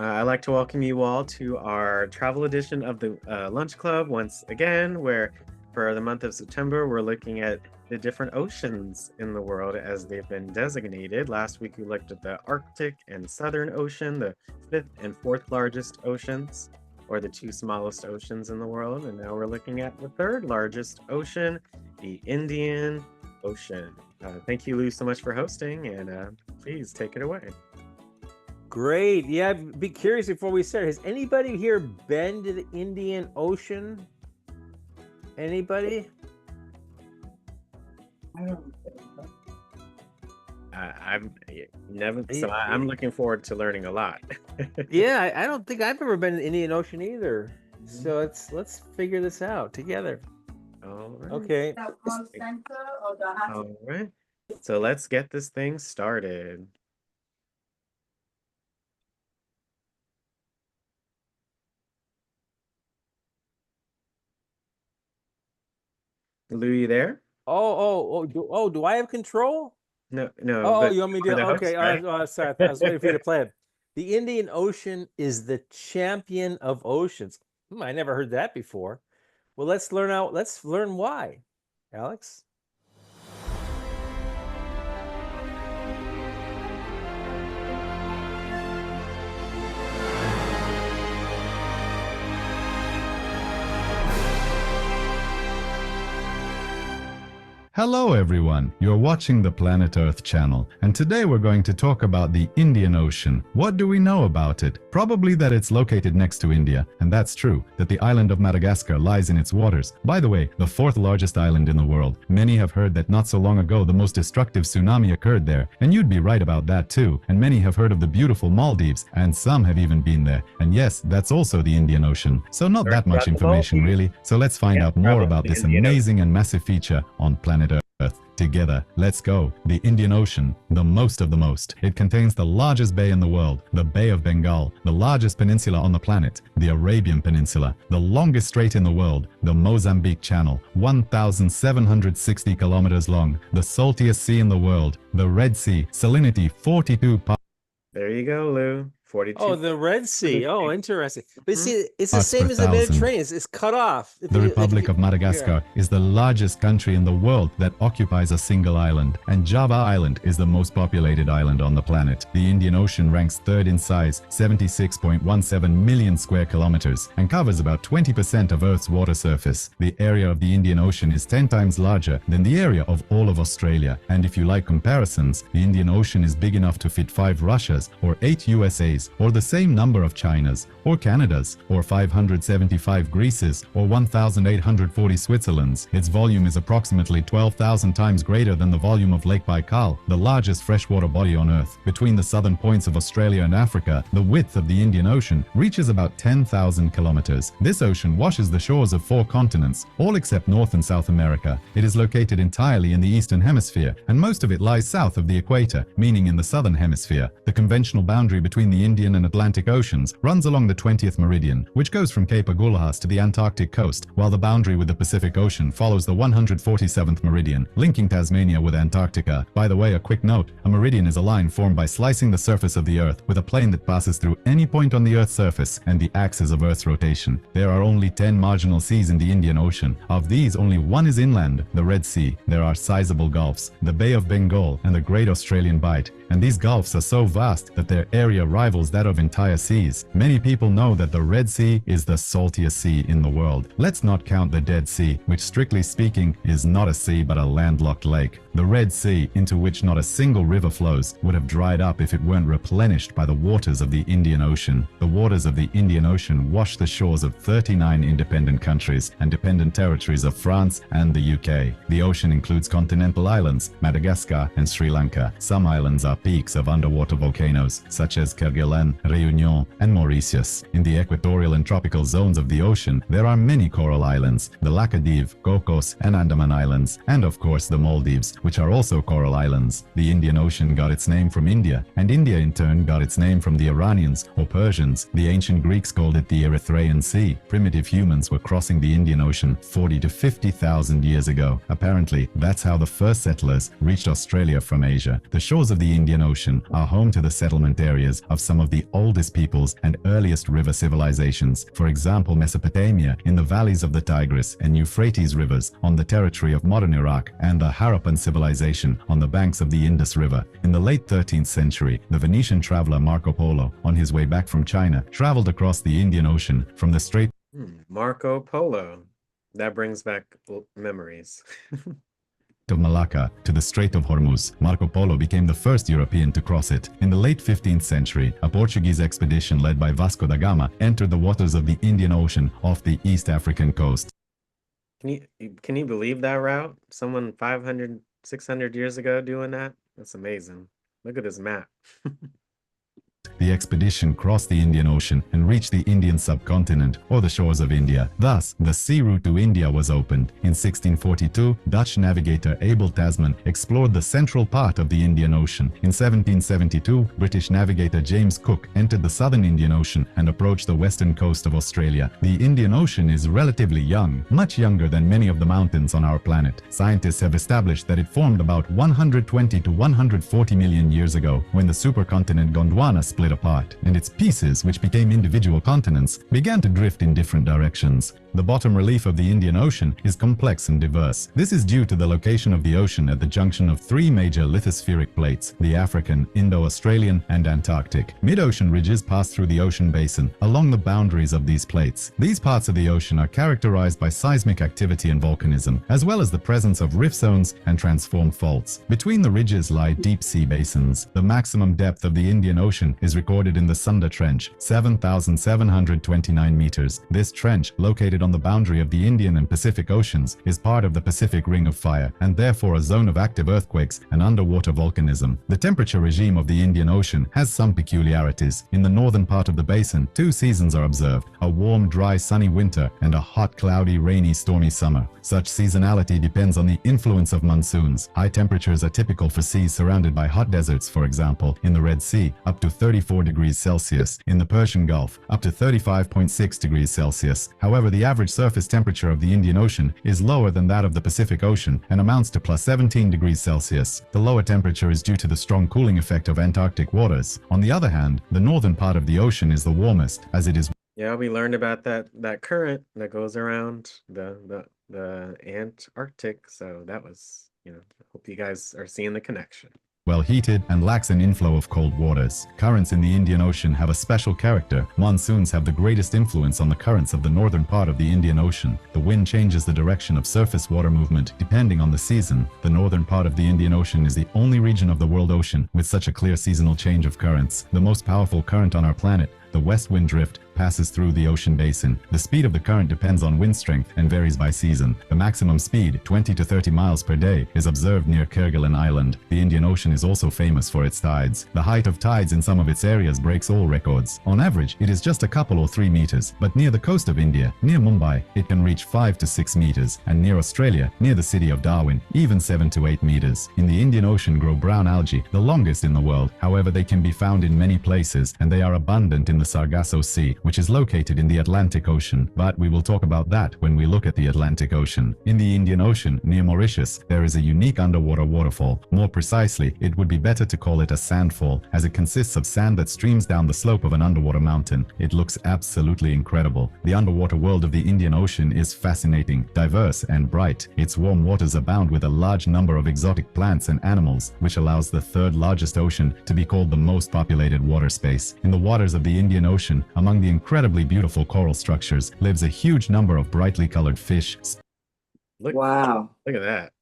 I'd like to welcome you all to our travel edition of the Lunch Club once again, where for the month of September, we're looking at the different oceans in the world as they've been designated. Last week, we looked at the Arctic and Southern Ocean, the fifth and fourth largest oceans, or the two smallest oceans in the world. And now we're looking at the third largest ocean, the Indian Ocean. Thank you, Lou, so much for hosting, and please take it away. Great. Yeah, I'd be curious before we start. Has anybody here been to the Indian Ocean? Anybody? I've never, so I'm looking forward to learning a lot. Yeah, I don't think I've ever been to the Indian Ocean either. So let's figure this out together. All right. Okay. All right. So let's get this thing started. Lou, you there? Do I have control? No, Oh, you want me to? you're the host, Okay. right? Sorry. I was waiting for you to play it. The Indian Ocean is the champion of oceans. I never heard that before. Well, let's learn why. Alex? Hello everyone, you're watching the Planet Earth channel, and today we're going to talk about the Indian Ocean. What do we know about it? Probably that it's located next to India, and that's true, that the island of Madagascar lies in its waters. By the way, the fourth largest island in the world. Many have heard that not so long ago the most destructive tsunami occurred there, and you'd be right about that too. And many have heard of the beautiful Maldives, and some have even been there. And yes, that's also the Indian Ocean. So not that much information really, so let's find out more about this amazing and massive feature on Planet Earth. Together, let's go. The Indian Ocean, the most of the most. It contains the largest bay in the world, the Bay of Bengal, the largest peninsula on the planet, the Arabian Peninsula, the longest strait in the world, the Mozambique Channel, 1,760 kilometers long, the saltiest sea in the world, the Red Sea, salinity 42 parts. There you go, Lou. 42. Oh, the Red Sea. Oh, interesting. But see, it's the Parts same per as the thousand. Mediterranean. It's cut off. The Republic of Madagascar is the largest country in the world that occupies a single island, and Java Island is the most populated island on the planet. The Indian Ocean ranks third in size, 76.17 million square kilometers, and covers about 20% of Earth's water surface. The area of the Indian Ocean is 10 times larger than the area of all of Australia, and if you like comparisons, the Indian Ocean is big enough to fit 5 Russias, or 8 USAs, or the same number of Chinas, or Canadas, or 575 Greeces, or 1,840 Switzerlands. Its volume is approximately 12,000 times greater than the volume of Lake Baikal, the largest freshwater body on Earth. Between the southern points of Australia and Africa, the width of the Indian Ocean reaches about 10,000 kilometers. This ocean washes the shores of 4 continents, all except North and South America. It is located entirely in the Eastern Hemisphere, and most of it lies south of the equator, meaning in the Southern Hemisphere. The conventional boundary between the Indian and Atlantic Oceans runs along the 20th meridian, which goes from Cape Agulhas to the Antarctic coast, while the boundary with the Pacific Ocean follows the 147th meridian, linking Tasmania with Antarctica. By the way, a quick note, a meridian is a line formed by slicing the surface of the Earth with a plane that passes through any point on the Earth's surface and the axis of Earth's rotation. There are only 10 marginal seas in the Indian Ocean. Of these, only one is inland, the Red Sea. There are sizable gulfs, the Bay of Bengal and the Great Australian Bight, and these gulfs are so vast that their area rivals that of entire seas. Many people know that the Red Sea is the saltiest sea in the world. Let's not count the Dead Sea, which strictly speaking is not a sea but a landlocked lake. The Red Sea, into which not a single river flows, would have dried up if it weren't replenished by the waters of the Indian Ocean. The waters of the Indian Ocean wash the shores of 39 independent countries and dependent territories of France and the UK. The ocean includes continental islands, Madagascar and Sri Lanka. Some islands are peaks of underwater volcanoes, such as Kerguelen, Réunion, and Mauritius. In the equatorial and tropical zones of the ocean, there are many coral islands, the Laccadive, Cocos, and Andaman Islands, and of course the Maldives, which are also coral islands. The Indian Ocean got its name from India, and India in turn got its name from the Iranians or Persians. The ancient Greeks called it the Erythraean Sea. Primitive humans were crossing the Indian Ocean 40 to 50,000 years ago. Apparently, that's how the first settlers reached Australia from Asia. The shores of the Indian Indian Ocean are home to the settlement areas of some of the oldest peoples and earliest river civilizations. For example, Mesopotamia in the valleys of the Tigris and Euphrates rivers on the territory of modern Iraq, and the Harappan civilization on the banks of the Indus River. In the late 13th century, the Venetian traveler Marco Polo, on his way back from China, traveled across the Indian Ocean from the Strait Marco Polo. That brings back memories. of Malacca to the Strait of Hormuz. Marco Polo became the first European to cross it. In the late 15th century, a Portuguese expedition led by Vasco da Gama entered the waters of the Indian Ocean off the East African coast. Can you believe that route? Someone 500, 600 years ago doing that? That's amazing. Look at this map. The expedition crossed the Indian Ocean and reached the Indian subcontinent or the shores of India. Thus, the sea route to India was opened. In 1642, Dutch navigator Abel Tasman explored the central part of the Indian Ocean. In 1772, British navigator James Cook entered the southern Indian Ocean and approached the western coast of Australia. The Indian Ocean is relatively young, much younger than many of the mountains on our planet. Scientists have established that it formed about 120 to 140 million years ago, when the supercontinent Gondwana split apart, and its pieces, which became individual continents, began to drift in different directions. The bottom relief of the Indian Ocean is complex and diverse. This is due to the location of the ocean at the junction of three major lithospheric plates, the African, Indo-Australian, and Antarctic. Mid-ocean ridges pass through the ocean basin along the boundaries of these plates. These parts of the ocean are characterized by seismic activity and volcanism, as well as the presence of rift zones and transformed faults. Between the ridges lie deep sea basins. The maximum depth of the Indian Ocean is recorded in the Sunda Trench, 7,729 meters. This trench, located on the boundary of the Indian and Pacific Oceans, is part of the Pacific Ring of Fire and therefore a zone of active earthquakes and underwater volcanism. The temperature regime of the Indian Ocean has some peculiarities. In the northern part of the basin, two seasons are observed: a warm, dry, sunny winter and a hot, cloudy, rainy, stormy summer. Such seasonality depends on the influence of monsoons. High temperatures are typical for seas surrounded by hot deserts, for example, in the Red Sea, up to 34 degrees Celsius, in the Persian Gulf, up to 35.6 degrees Celsius. However, the average surface temperature of the Indian Ocean is lower than that of the Pacific Ocean and amounts to plus 17 degrees Celsius. The lower temperature is due to the strong cooling effect of Antarctic waters. On the other hand, the northern part of the ocean is the warmest, as it is. Yeah, we learned about that current that goes around the Antarctic. So that was, hope you guys are seeing the connection. Well heated and lacks an inflow of cold waters. Currents in the Indian Ocean have a special character. Monsoons have the greatest influence on the currents of the northern part of the Indian Ocean. The wind changes the direction of surface water movement depending on the season. The northern part of the Indian Ocean is the only region of the world ocean with such a clear seasonal change of currents. The most powerful current on our planet, the west wind drift, passes through the ocean basin. The speed of the current depends on wind strength and varies by season. The maximum speed, 20 to 30 miles per day, is observed near Kerguelen Island. The Indian Ocean is also famous for its tides. The height of tides in some of its areas breaks all records. On average, it is just a couple or 3 meters, but near the coast of India, near Mumbai, it can reach 5 to 6 meters, and near Australia, near the city of Darwin, even 7 to 8 meters. In the Indian Ocean grow brown algae, the longest in the world. However, they can be found in many places, and they are abundant in the Sargasso Sea, which is located in the Atlantic Ocean. But we will talk about that when we look at the Atlantic Ocean. In the Indian Ocean, near Mauritius, there is a unique underwater waterfall. More precisely, it would be better to call it a sandfall, as it consists of sand that streams down the slope of an underwater mountain. It looks absolutely incredible. The underwater world of the Indian Ocean is fascinating, diverse, and bright. Its warm waters abound with a large number of exotic plants and animals, which allows the third largest ocean to be called the most populated water space. In the waters of the Indian Ocean, among the incredibly beautiful coral structures, lives a huge number of brightly colored fish. Wow. Look at that.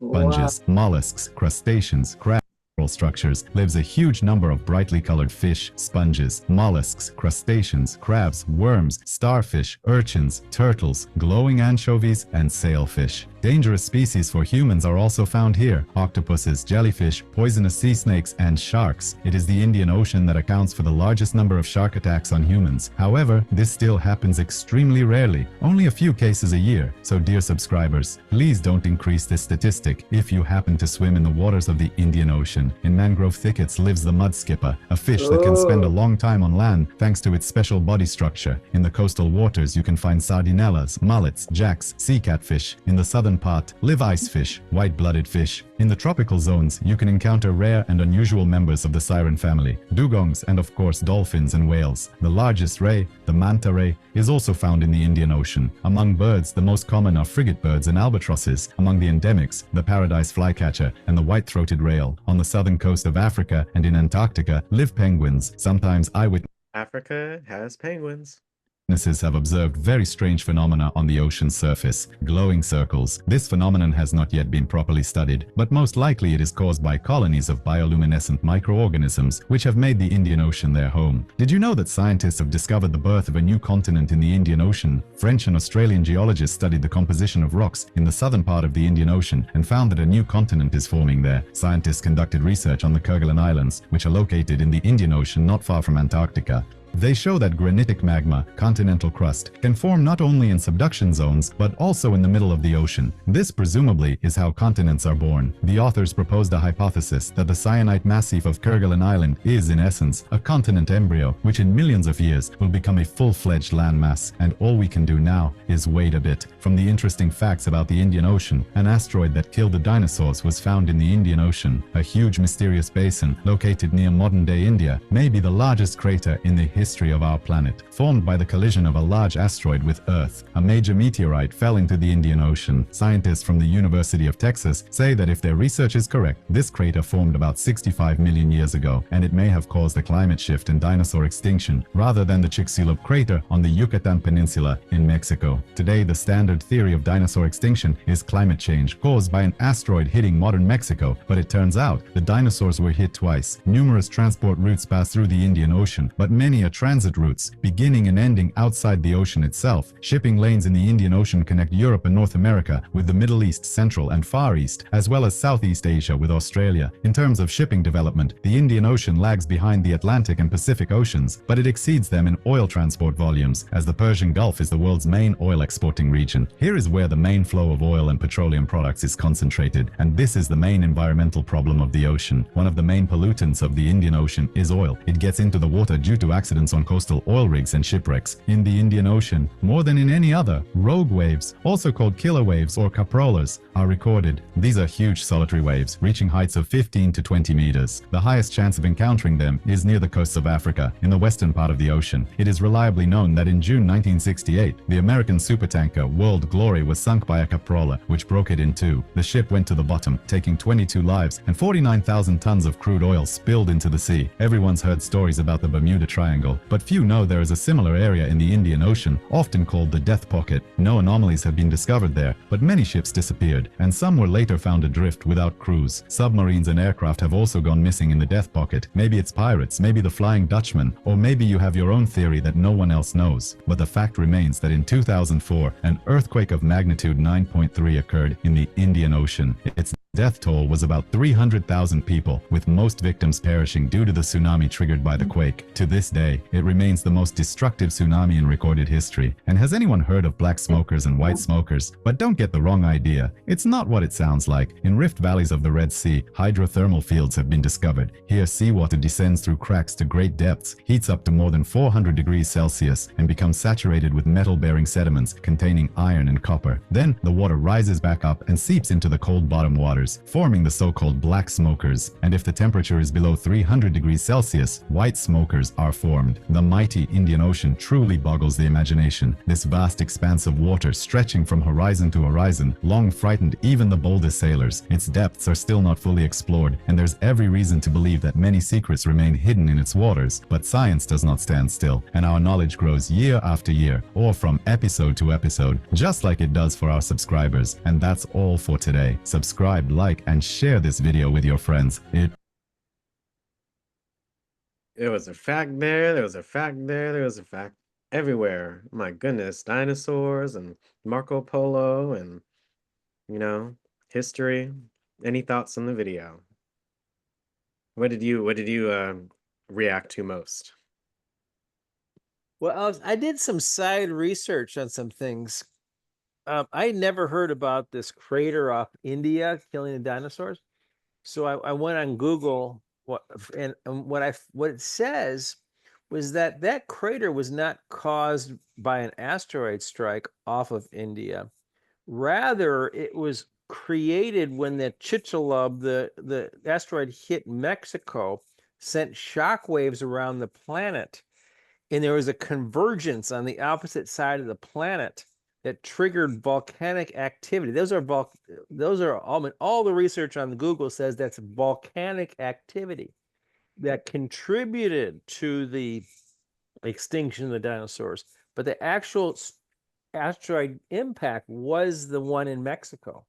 Sponges, mollusks, crustaceans, crabs. Structures lives a huge number of brightly colored fish, sponges, mollusks, crustaceans, crabs, worms, starfish, urchins, turtles, glowing anchovies, and sailfish. Dangerous species for humans are also found here: octopuses, jellyfish, poisonous sea snakes, and sharks. It is the Indian Ocean that accounts for the largest number of shark attacks on humans. However, this still happens extremely rarely, only a few cases a year. So dear subscribers, please don't increase this statistic if you happen to swim in the waters of the Indian Ocean. In mangrove thickets lives the mud skipper, a fish that can spend a long time on land thanks to its special body structure. In the coastal waters you can find sardinellas, mullets, jacks, sea catfish. In the southern southern part live ice fish, white-blooded fish. In the tropical zones, you can encounter rare and unusual members of the siren family, dugongs and of course dolphins and whales. The largest ray, the manta ray, is also found in the Indian Ocean. Among birds, the most common are frigate birds and albatrosses. Among the endemics, the paradise flycatcher and the white-throated rail. On the southern coast of Africa and in Antarctica live penguins. Sometimes Africa has penguins. Witnesses have observed very strange phenomena on the ocean's surface, glowing circles. This phenomenon has not yet been properly studied, but most likely it is caused by colonies of bioluminescent microorganisms which have made the Indian Ocean their home. Did you know that scientists have discovered the birth of a new continent in the Indian Ocean? French and Australian geologists studied the composition of rocks in the southern part of the Indian Ocean and found that a new continent is forming there. Scientists conducted research on the Kerguelen Islands, which are located in the Indian Ocean not far from Antarctica. They show that granitic magma, continental crust, can form not only in subduction zones, but also in the middle of the ocean. This presumably is how continents are born. The authors proposed a hypothesis that the syenite massif of Kerguelen Island is, in essence, a continent embryo, which in millions of years will become a full-fledged landmass. And all we can do now is wait a bit. From the interesting facts about the Indian Ocean, an asteroid that killed the dinosaurs was found in the Indian Ocean. A huge mysterious basin, located near modern-day India, may be the largest crater in the history of our planet, formed by the collision of a large asteroid with Earth. A major meteorite fell into the Indian Ocean. Scientists from the University of Texas say that if their research is correct, this crater formed about 65 million years ago, and it may have caused a climate shift and dinosaur extinction, rather than the Chicxulub crater on the Yucatan Peninsula in Mexico. Today, the standard theory of dinosaur extinction is climate change caused by an asteroid hitting modern Mexico, but it turns out the dinosaurs were hit twice. Numerous transport routes pass through the Indian Ocean, but many are transit routes, beginning and ending outside the ocean itself. Shipping lanes in the Indian Ocean connect Europe and North America with the Middle East, Central and Far East, as well as Southeast Asia with Australia. In terms of shipping development, the Indian Ocean lags behind the Atlantic and Pacific Oceans, but it exceeds them in oil transport volumes, as the Persian Gulf is the world's main oil exporting region. Here is where the main flow of oil and petroleum products is concentrated, and this is the main environmental problem of the ocean. One of the main pollutants of the Indian Ocean is oil. It gets into the water due to accidents on coastal oil rigs and shipwrecks. In the Indian Ocean, more than in any other, rogue waves, also called killer waves or caprolas, are recorded. These are huge solitary waves, reaching heights of 15 to 20 meters. The highest chance of encountering them is near the coasts of Africa, in the western part of the ocean. It is reliably known that in June 1968, the American supertanker World Glory was sunk by a caprola, which broke it in two. The ship went to the bottom, taking 22 lives, and 49,000 tons of crude oil spilled into the sea. Everyone's heard stories about the Bermuda Triangle, but few know there is a similar area in the Indian Ocean, often called the Death Pocket. No anomalies have been discovered there, but many ships disappeared, and some were later found adrift without crews. Submarines and aircraft have also gone missing in the Death Pocket. Maybe it's pirates, maybe the Flying Dutchman, or maybe you have your own theory that no one else knows. But the fact remains that in 2004, an earthquake of magnitude 9.3 occurred in the Indian Ocean. Its death toll was about 300,000 people, with most victims perishing due to the tsunami triggered by the quake. To this day, it remains the most destructive tsunami in recorded history. And has anyone heard of black smokers and white smokers? But don't get the wrong idea. It's not what it sounds like. In rift valleys of the Red Sea, hydrothermal fields have been discovered. Here, seawater descends through cracks to great depths, heats up to more than 400 degrees Celsius, and becomes saturated with metal-bearing sediments containing iron and copper. Then, the water rises back up and seeps into the cold bottom waters, forming the so-called black smokers. And if the temperature is below 300 degrees Celsius, white smokers are formed. The mighty Indian Ocean truly boggles the imagination. This vast expanse of water stretching from horizon to horizon long frightened even the boldest sailors. Its depths are still not fully explored, and there's every reason to believe that many secrets remain hidden in its waters. But science does not stand still, and our knowledge grows year after year, or from episode to episode, just like it does for our subscribers. And that's all for today. Subscribe, like, and share this video with your friends. There was a fact there, there was a fact there, there was a fact everywhere. My goodness, dinosaurs and Marco Polo and, history. Any thoughts on the video? What did you react to most? Well, I did some side research on some things. I had never heard about this crater off India killing the dinosaurs. So I went on Google, what it says was that crater was not caused by an asteroid strike off of India, Rather, it was created when the Chicxulub, the asteroid hit Mexico, sent shock waves around the planet, and there was a convergence on the opposite side of the planet that triggered volcanic activity. Those are all the research on Google says that's volcanic activity that contributed to the extinction of the dinosaurs. But the actual asteroid impact was the one in Mexico.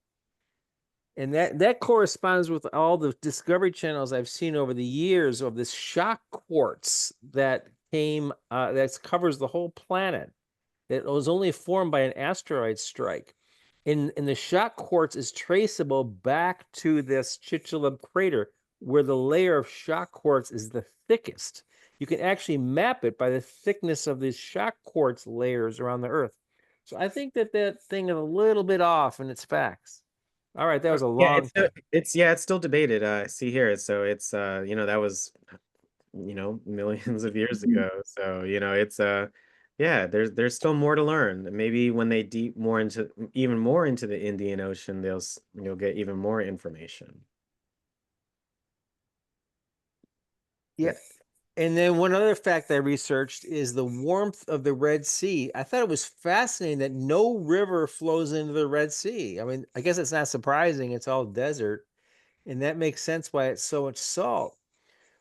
And that corresponds with all the Discovery channels I've seen over the years of this shock quartz that came that covers the whole planet. It was only formed by an asteroid strike. And the shock quartz is traceable back to this Chicxulub crater, where the layer of shock quartz is the thickest. You can actually map it by the thickness of these shock quartz layers around the Earth. So I think that thing is a little bit off in its facts. All right, that was a Yeah, long time. it's still debated. I see here. So it's you know, that was millions of years ago. So, it's yeah, there's still more to learn. Maybe when they deep more into even more into the Indian Ocean, you'll get even more information. Yeah. And then one other fact I researched is the warmth of the Red Sea. I thought it was fascinating that no river flows into the Red Sea. I mean, I guess it's not surprising. It's all desert. And that makes sense why it's so much salt.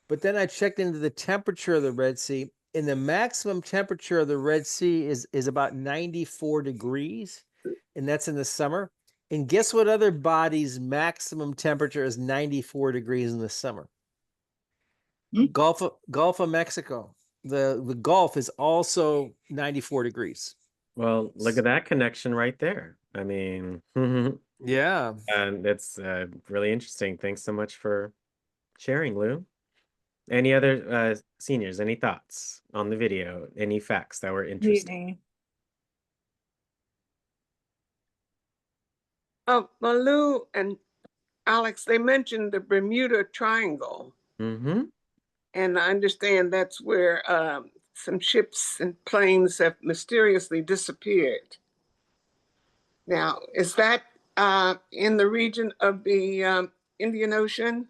But then I checked into the temperature of the Red Sea, and the maximum temperature of the Red Sea is about 94 degrees, and that's in the summer. And guess what other body's maximum temperature is 94 degrees in the summer? Gulf of Mexico. The Gulf is also 94 degrees. Well, look at that connection right there. I mean, Yeah. and it's really interesting. Thanks so much for sharing, Lou. Any other seniors, any thoughts on the video? Any facts that were interesting? Oh, well, Lou and Alex, they mentioned the Bermuda Triangle. Mm-hmm. And I understand that's where some ships and planes have mysteriously disappeared. Now, is that in the region of the Indian Ocean?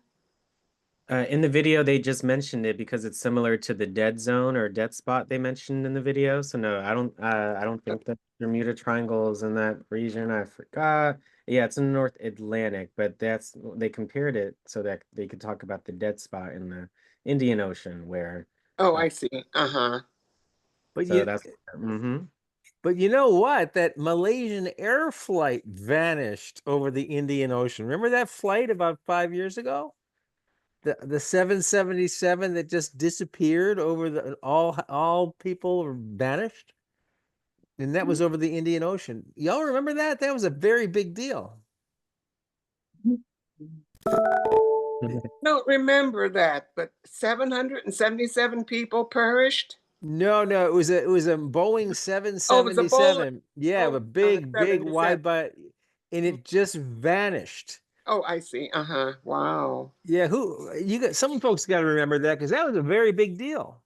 In the video, they just mentioned it because it's similar to the dead zone or dead spot they mentioned in the video. So no, I don't think the Bermuda Triangle is in that region. I forgot. Yeah, it's in the North Atlantic, but they compared it so that they could talk about the dead spot in the Indian Ocean where. Oh, I see. But so that's. Mm-hmm. But you know what? That Malaysian air flight vanished over the Indian Ocean. Remember that flight about 5 years ago? The 777 that just disappeared over all people vanished, and that was over the Indian Ocean. Y'all remember that? That was a very big deal. I don't remember that, but 777 people perished. No, it was a Boeing 777. Yeah, a big wide body, and it just vanished. Oh, I see. Wow. Yeah, some folks got to remember that because that was a very big deal.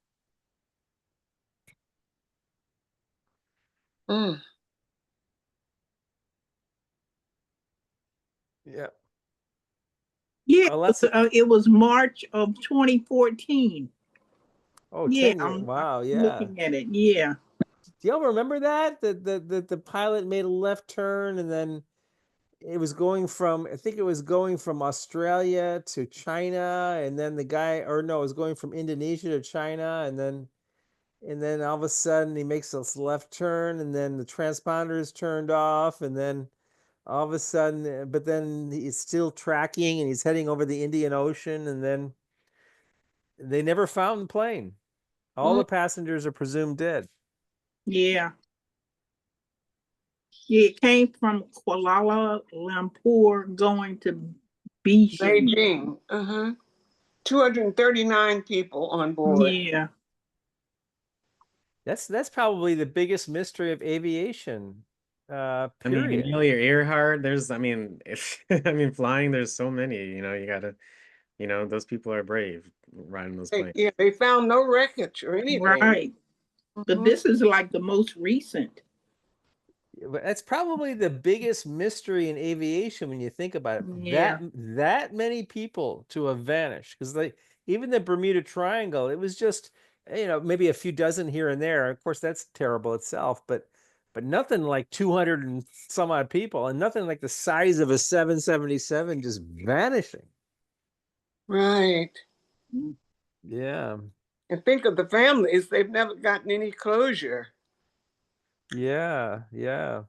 Mm. Yeah. Yeah, it was March of 2014. Oh, yeah, 10 years. Wow, yeah. Looking at it, yeah. Do y'all remember that? The pilot made a left turn and then it was going from, I think it was going from Australia to China, and then it was going from Indonesia to China, and then all of a sudden he makes this left turn, and then the transponder is turned off, and then all of a sudden, but then he's still tracking and he's heading over the Indian Ocean, and then they never found the plane. All the passengers are presumed dead. Yeah. It came from Kuala Lumpur going to Beijing. 239 people on board. Yeah. That's probably the biggest mystery of aviation. Period. I mean, Amelia Earhart, flying, there's so many, you gotta, those people are brave riding those planes. Yeah, they found no wreckage or anything. Right. But this is like the most recent. But that's probably the biggest mystery in aviation when you think about it. Yeah. That many people to have vanished, because even the Bermuda Triangle, it was just maybe a few dozen here and there. Of course, that's terrible itself, but nothing like 200 and some odd people, and nothing like the size of a 777 just vanishing. Right. Yeah. And think of the families, they've never gotten any closure. Yeah. Yeah.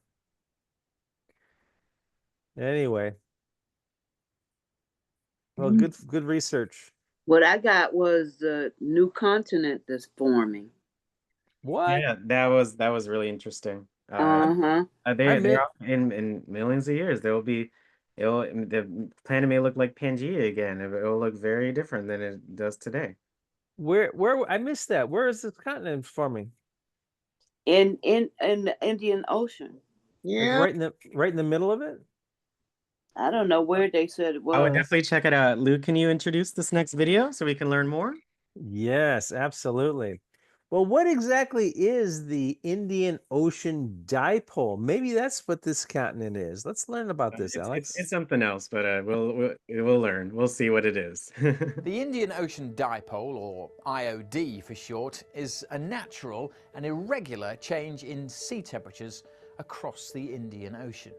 Anyway. Well, good research. What I got was the new continent that's forming. What? Yeah, that was really interesting. Uh-huh. They're off in millions of years. The planet may look like Pangea again. It will look very different than it does today. Where I missed that. Where is this continent forming? In the Indian Ocean. Yeah. Like right in the middle of it? I don't know where they said it was. I would definitely check it out. Luke, can you introduce this next video so we can learn more? Yes, absolutely. Well, what exactly is the Indian Ocean Dipole? Maybe that's what this continent is. Let's learn about this, Alex. It's something else, but we'll learn. We'll see what it is. The Indian Ocean Dipole, or IOD for short, is a natural and irregular change in sea temperatures across the Indian Ocean.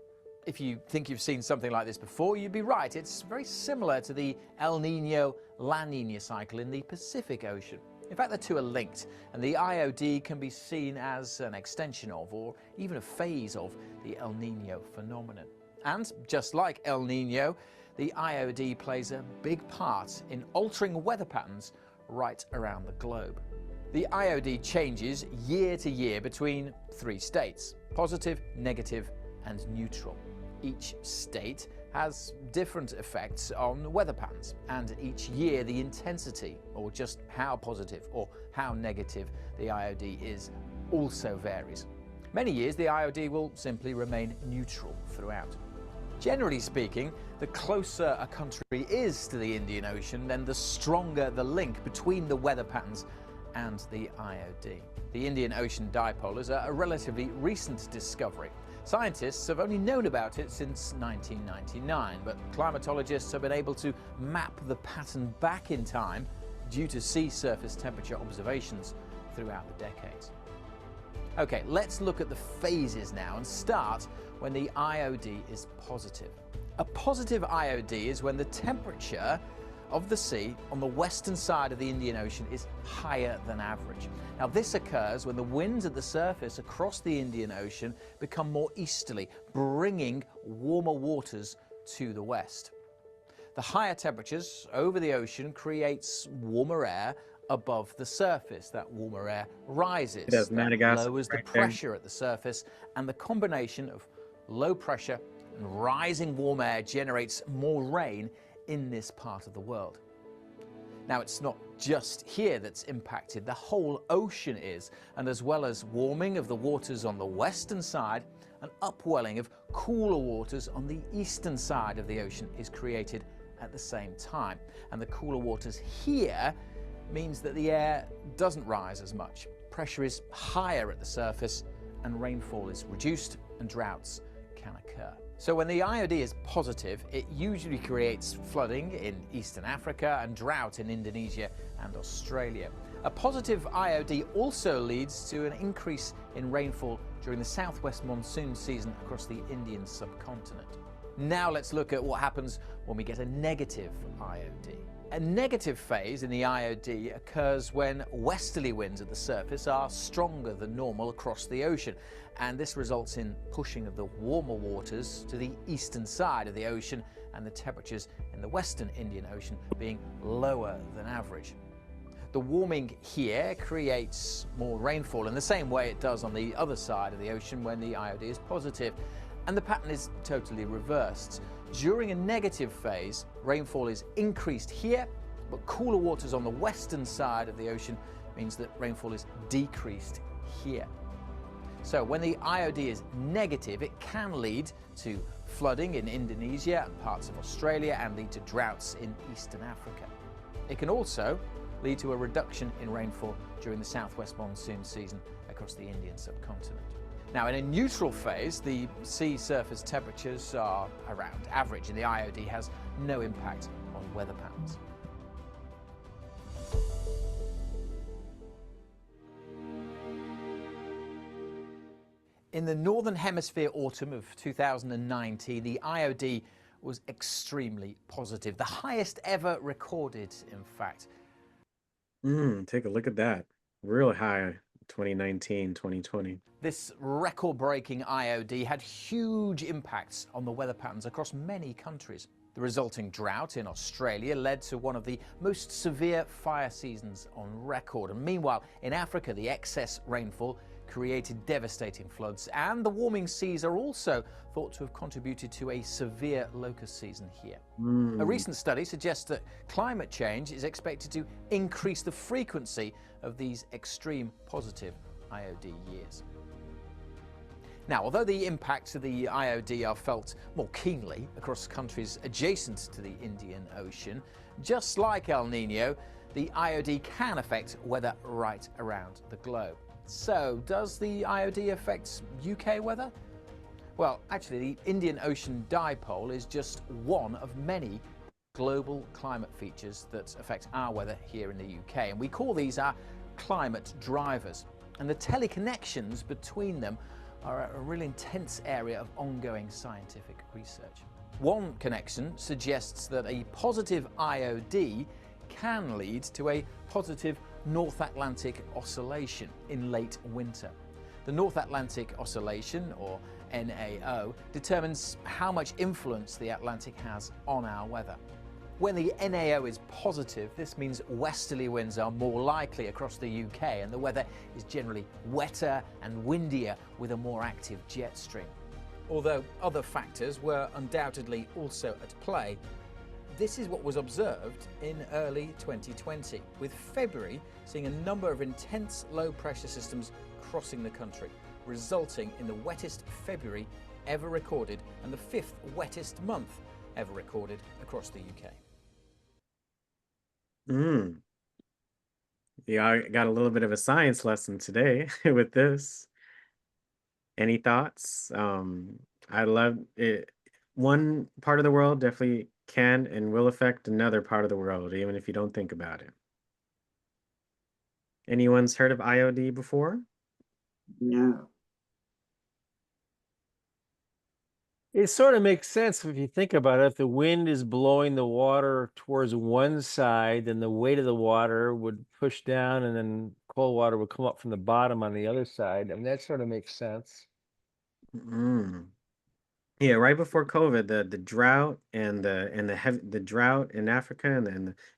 If you think you've seen something like this before, you'd be right. It's very similar to the El Nino La Nina cycle in the Pacific Ocean. In fact, the two are linked, and the IOD can be seen as an extension of, or even a phase of, the El Nino phenomenon. And just like El Nino, the IOD plays a big part in altering weather patterns right around the globe. The IOD changes year to year between three states: positive, negative, and neutral. Each state has different effects on weather patterns, and each year the intensity, or just how positive or how negative the IOD is, also varies. Many years the IOD will simply remain neutral throughout. Generally speaking, the closer a country is to the Indian Ocean, then the stronger the link between the weather patterns and the IOD. The Indian Ocean Dipole is a relatively recent discovery. Scientists have only known about it since 1999, but climatologists have been able to map the pattern back in time due to sea surface temperature observations throughout the decades. Okay, let's look at the phases now and start when the IOD is positive. A positive IOD is when the temperature of the sea on the western side of the Indian Ocean is higher than average. Now, this occurs when the winds at the surface across the Indian Ocean become more easterly, bringing warmer waters to the west. The higher temperatures over the ocean creates warmer air above the surface. That warmer air rises, that lowers the pressure at the surface, and the combination of low pressure and rising warm air generates more rain in this part of the world. Now, it's not just here that's impacted, the whole ocean is, and as well as warming of the waters on the western side, an upwelling of cooler waters on the eastern side of the ocean is created at the same time. And the cooler waters here means that the air doesn't rise as much. Pressure is higher at the surface, and rainfall is reduced, and droughts can occur. So when the IOD is positive, it usually creates flooding in Eastern Africa and drought in Indonesia and Australia. A positive IOD also leads to an increase in rainfall during the southwest monsoon season across the Indian subcontinent. Now let's look at what happens when we get a negative IOD. A negative phase in the IOD occurs when westerly winds at the surface are stronger than normal across the ocean, and this results in pushing of the warmer waters to the eastern side of the ocean, and the temperatures in the western Indian Ocean being lower than average. The warming here creates more rainfall in the same way it does on the other side of the ocean when the IOD is positive, and the pattern is totally reversed. During a negative phase, rainfall is increased here, but cooler waters on the western side of the ocean means that rainfall is decreased here. So when the IOD is negative, it can lead to flooding in Indonesia and parts of Australia, and lead to droughts in Eastern Africa. It can also lead to a reduction in rainfall during the southwest monsoon season across the Indian subcontinent. Now, in a neutral phase, the sea surface temperatures are around average, and the IOD has no impact on weather patterns. In the Northern Hemisphere autumn of 2019, the IOD was extremely positive, the highest ever recorded, in fact. Take a look at that. Real high 2019, 2020. This record-breaking IOD had huge impacts on the weather patterns across many countries. The resulting drought in Australia led to one of the most severe fire seasons on record. And meanwhile, in Africa, the excess rainfall created devastating floods, and the warming seas are also thought to have contributed to a severe locust season here. A recent study suggests that climate change is expected to increase the frequency of these extreme positive IOD years. Now, although the impacts of the IOD are felt more keenly across countries adjacent to the Indian Ocean, just like El Nino, the IOD can affect weather right around the globe. So, does the IOD affect UK weather? Well, actually, the Indian Ocean Dipole is just one of many global climate features that affect our weather here in the UK, and we call these our climate drivers. And the teleconnections between them are a really intense area of ongoing scientific research. One connection suggests that a positive IOD can lead to a positive North Atlantic Oscillation in late winter. The North Atlantic Oscillation, or NAO, determines how much influence the Atlantic has on our weather. When the NAO is positive, this means westerly winds are more likely across the UK, and the weather is generally wetter and windier with a more active jet stream. Although other factors were undoubtedly also at play, this is what was observed in early 2020, with February seeing a number of intense low-pressure systems crossing the country, resulting in the wettest February ever recorded and the 5th wettest month ever recorded across the UK. Yeah, I got a little bit of a science lesson today with this. Any thoughts? I love it. One part of the world definitely can and will affect another part of the world, even if you don't think about it. Anyone's heard of IOD before? No. It sort of makes sense if you think about it. If the wind is blowing the water towards one side, then the weight of the water would push down, and then cold water would come up from the bottom on the other side. I mean, that sort of makes sense. Yeah, right before COVID, the drought and the drought in Africa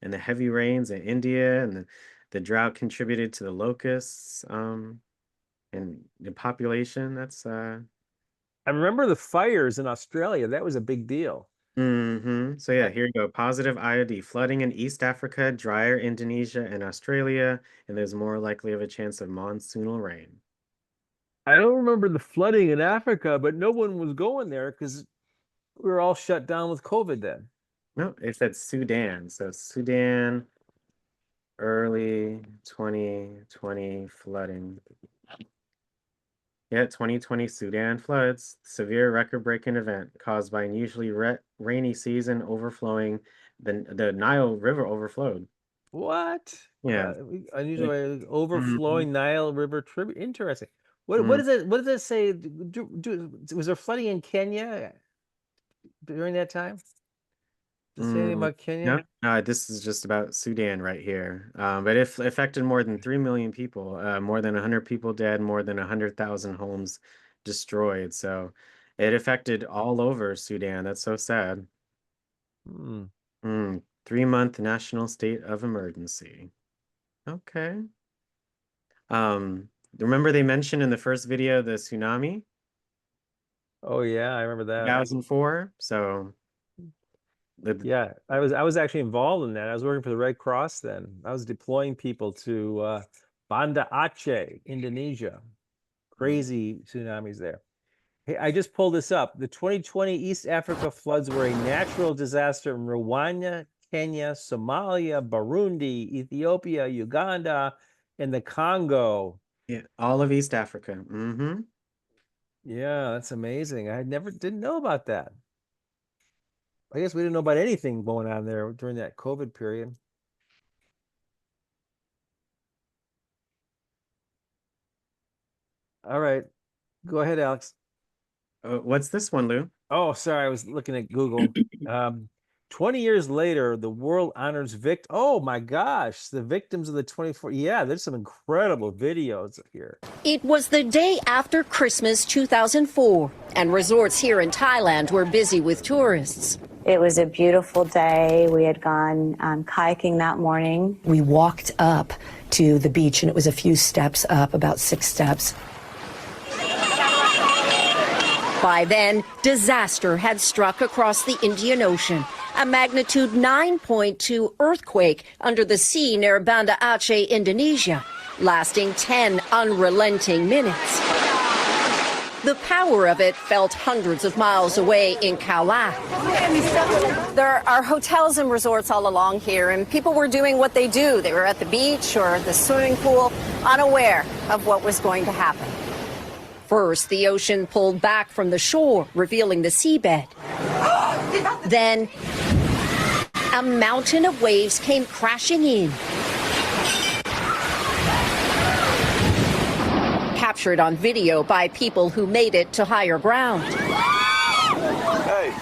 and the heavy rains in India, and the drought contributed to the locusts and the population. That's I remember the fires in Australia. That was a big deal. So yeah, here you go. Positive IOD. Flooding in East Africa, drier Indonesia and Australia, and there's more likely of a chance of monsoonal rain. I don't remember the flooding in Africa, but no one was going there because we were all shut down with COVID then. No, it said Sudan. So Sudan, early 2020 flooding. Yeah, 2020 Sudan floods, severe record-breaking event caused by unusually rainy season overflowing. The Nile River overflowed. What? Yeah. Unusually overflowing Nile River tribute. Interesting. What does it? What does it say? Was there flooding in Kenya during that time? Does it say anything about Kenya? No, this is just about Sudan right here. But it affected more than 3 million people, more than 100 people dead, more than 100,000 homes destroyed. So it affected all over Sudan. That's so sad. 3-month national state of emergency. Okay. Remember they mentioned in the first video the tsunami? Oh yeah, I remember that. 2004. So yeah, I was actually involved in that. I was working for the Red Cross then. I was deploying people to Banda Aceh, Indonesia. Crazy tsunamis there. Hey, I just pulled this up. The 2020 East Africa floods were a natural disaster in Rwanda, Kenya, Somalia, Burundi, Ethiopia, Uganda, and the Congo. Yeah, all of East Africa. Yeah, that's amazing. I didn't know about that. I guess we didn't know about anything going on there during that COVID period. All right. Go ahead, Alex. What's this one, Lou? Oh, sorry, I was looking at Google. 20 years later, the world honors oh my gosh, the victims of the 24. Yeah, there's some incredible videos here. It was the day after Christmas 2004, and resorts here in Thailand were busy with tourists. It was a beautiful day. We had gone kayaking that morning. We walked up to the beach, and it was a few steps up, about 6 steps. By then, disaster had struck across the Indian Ocean. A magnitude 9.2 earthquake under the sea near Banda Aceh, Indonesia, lasting 10 unrelenting minutes. The power of it felt hundreds of miles away in Khao Lak. There are hotels and resorts all along here, and people were doing what they do. They were at the beach or the swimming pool, unaware of what was going to happen. First, the ocean pulled back from the shore, revealing the seabed. Then, a mountain of waves came crashing in. Captured on video by people who made it to higher ground. Hey.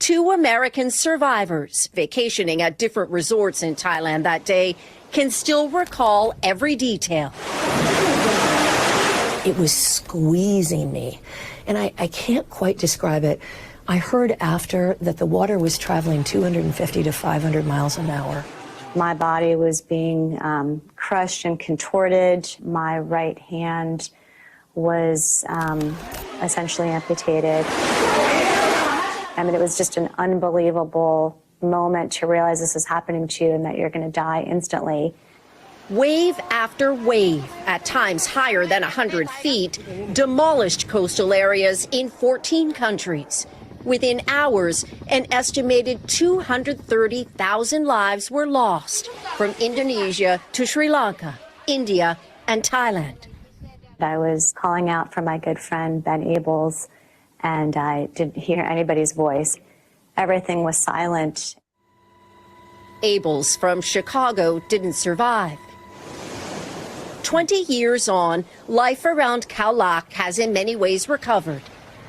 2 American survivors vacationing at different resorts in Thailand that day can still recall every detail. It was squeezing me, and I can't quite describe it. I heard after that the water was traveling 250 to 500 miles an hour. My body was being crushed and contorted. My right hand was essentially amputated. I mean, it was just an unbelievable moment to realize this is happening to you and that you're going to die instantly. Wave after wave, at times higher than 100 feet, demolished coastal areas in 14 countries. Within hours, an estimated 230,000 lives were lost from Indonesia to Sri Lanka, India, and Thailand. I was calling out for my good friend, Ben Abels, and I didn't hear anybody's voice. Everything was silent. Abels from Chicago didn't survive. 20 years on, life around Khao Lak has in many ways recovered.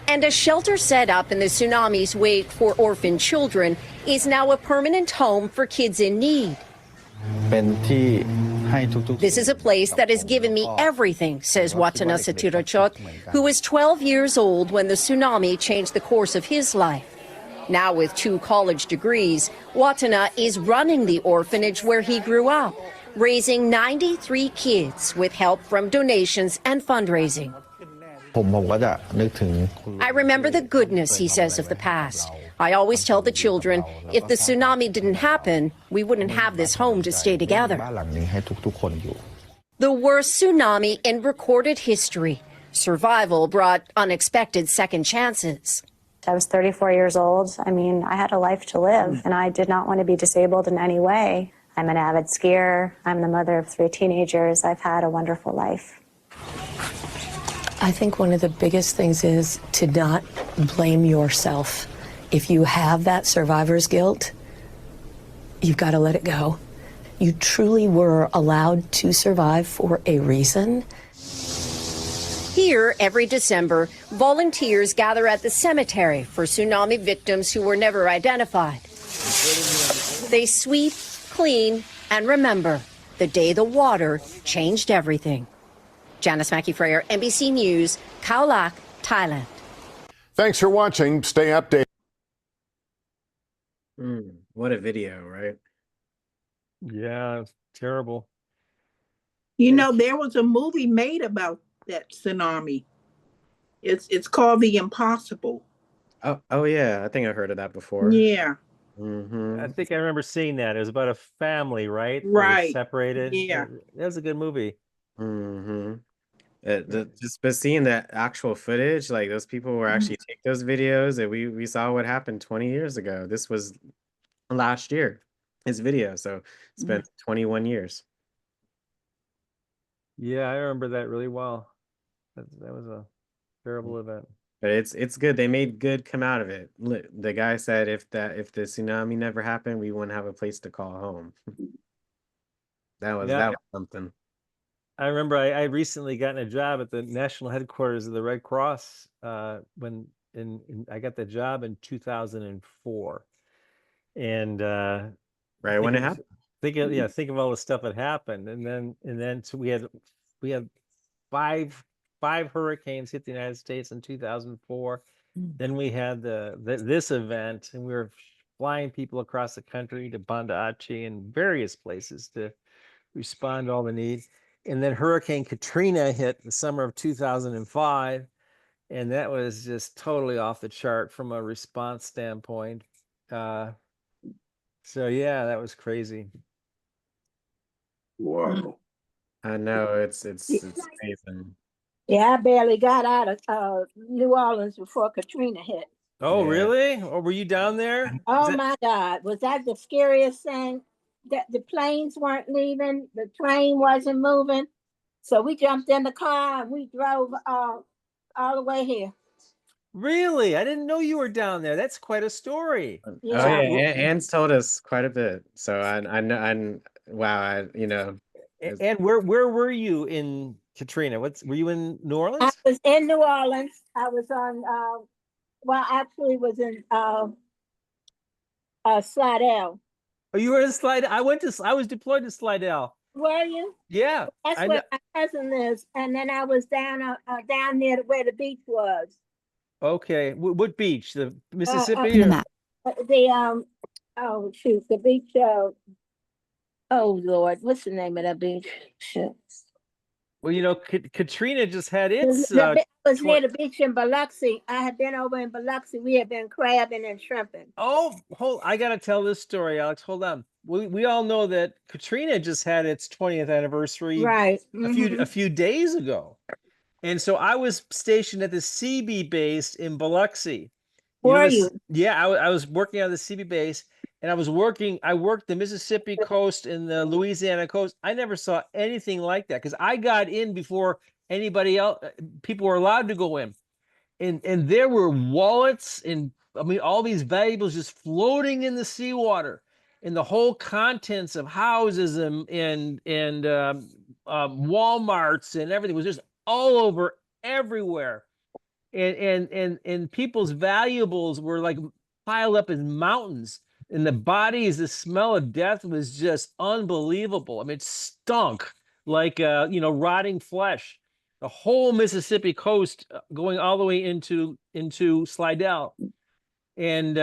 And a shelter set up in the tsunami's wake for orphan children is now a permanent home for kids in need. This is a place that has given me everything, says Watana Satirachot, who was 12 years old when the tsunami changed the course of his life. Now with 2 college degrees, Watana is running the orphanage where he grew up, raising 93 kids with help from donations and fundraising. I remember the goodness, he says, of the past. I always tell the children, if the tsunami didn't happen, we wouldn't have this home to stay together. The worst tsunami in recorded history. Survival brought unexpected second chances. I was 34 years old. I mean, I had a life to live, and I did not want to be disabled in any way. I'm an avid skier. I'm the mother of 3 teenagers. I've had a wonderful life. I think one of the biggest things is to not blame yourself. If you have that survivor's guilt, you've got to let it go. You truly were allowed to survive for a reason. Here, every December, volunteers gather at the cemetery for tsunami victims who were never identified. They sweep, clean, and remember the day the water changed everything. Janice Mackey-Freyer, NBC News, Khao Lak, Thailand. Thanks for watching. Stay updated. What a video, right? Yeah, terrible. You know, there was a movie made about that tsunami. It's called The Impossible. Oh yeah, I think I heard of that before. Yeah. I think I remember seeing that. It was about a family, right? They were Right. separated. Yeah. That was a good movie. But seeing that actual footage, like those people were actually take those videos, and we saw what happened 20 years ago. This was last year, his video. So it's been 21 years. Yeah, I remember that really well. That was a Terrible event. But it's good. They made good come out of it. The guy said if the tsunami never happened, we wouldn't have a place to call home. That was something. I remember I recently gotten a job at the national headquarters of the Red Cross when I got the job in 2004, and right when it happened. Think of all the stuff that happened, and then so we had five hurricanes hit the United States in 2004. Then we had this event, and we were flying people across the country to Banda Aceh and various places to respond to all the needs. And then Hurricane Katrina hit the summer of 2005, and that was just totally off the chart from a response standpoint. So yeah, that was crazy. Wow. I know it's amazing. Yeah, I barely got out of New Orleans before Katrina hit. Oh, really? Or were you down there? Oh my God, was that the scariest thing? That the planes weren't leaving, the train wasn't moving. So we jumped in the car and we drove all the way here. Really? I didn't know you were down there. That's quite a story. Yeah. Oh yeah, Anne's told us quite a bit. So I know, wow, you know. And where were you in Katrina? Were you in New Orleans? I was in New Orleans. I was on actually was in Slidell. Oh, you were in Slidell. I was deployed to Slidell. Were you? Yeah. That's where my cousin lives. And then I was down near where the beach was. Okay. What beach? The Mississippi? The beach. Oh Lord, what's the name of that beach? Shit. Well, you know, Katrina just had its. It was near the beach in Biloxi. I had been over in Biloxi. We had been crabbing and shrimping. Oh, I gotta tell this story, Alex. Hold on. We all know that Katrina just had its 20th anniversary, right? A few days ago, and so I was stationed at the CB base in Biloxi. Were you? Yeah, I was working on the CB base. And I worked the Mississippi coast and the Louisiana coast. I never saw anything like that because I got in before anybody else. People were allowed to go in, and there were wallets and all these valuables just floating in the seawater, and the whole contents of houses and Walmarts and everything was just all over everywhere, and people's valuables were like piled up as mountains. And the bodies, the smell of death was just unbelievable. I mean, it stunk like, rotting flesh. The whole Mississippi coast going all the way into Slidell. And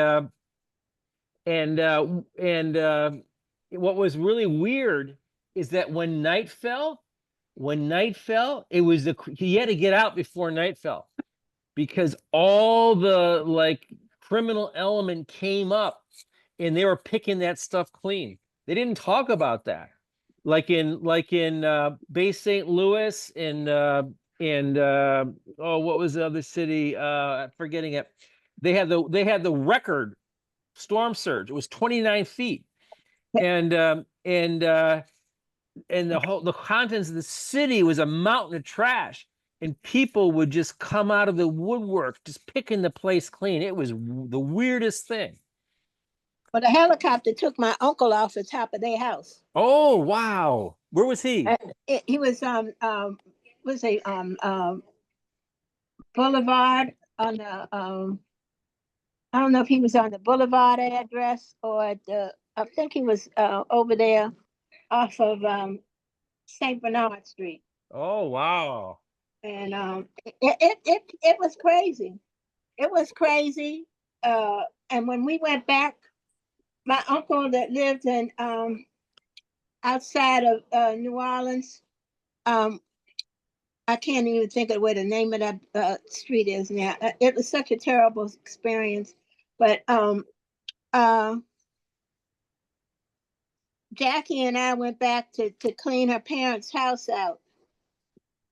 what was really weird is that when night fell, it was you had to get out before night fell because all the criminal element came up. And they were picking that stuff clean. They didn't talk about that, like in Bay St. Louis and what was the other city? Forgetting it. They had the record storm surge. It was 29 feet, and the contents of the city was a mountain of trash, and people would just come out of the woodwork, just picking the place clean. It was the weirdest thing. But a helicopter took my uncle off the top of their house. Oh wow! Where was he? He was Boulevard on the I don't know if he was on the Boulevard address or I think he was over there off of St. Bernard Street. Oh wow! And it was crazy. It was crazy. And when we went back. My uncle that lived in outside of New Orleans, I can't even think of where the name of that street is now. It was such a terrible experience. But Jackie and I went back to clean her parents' house out.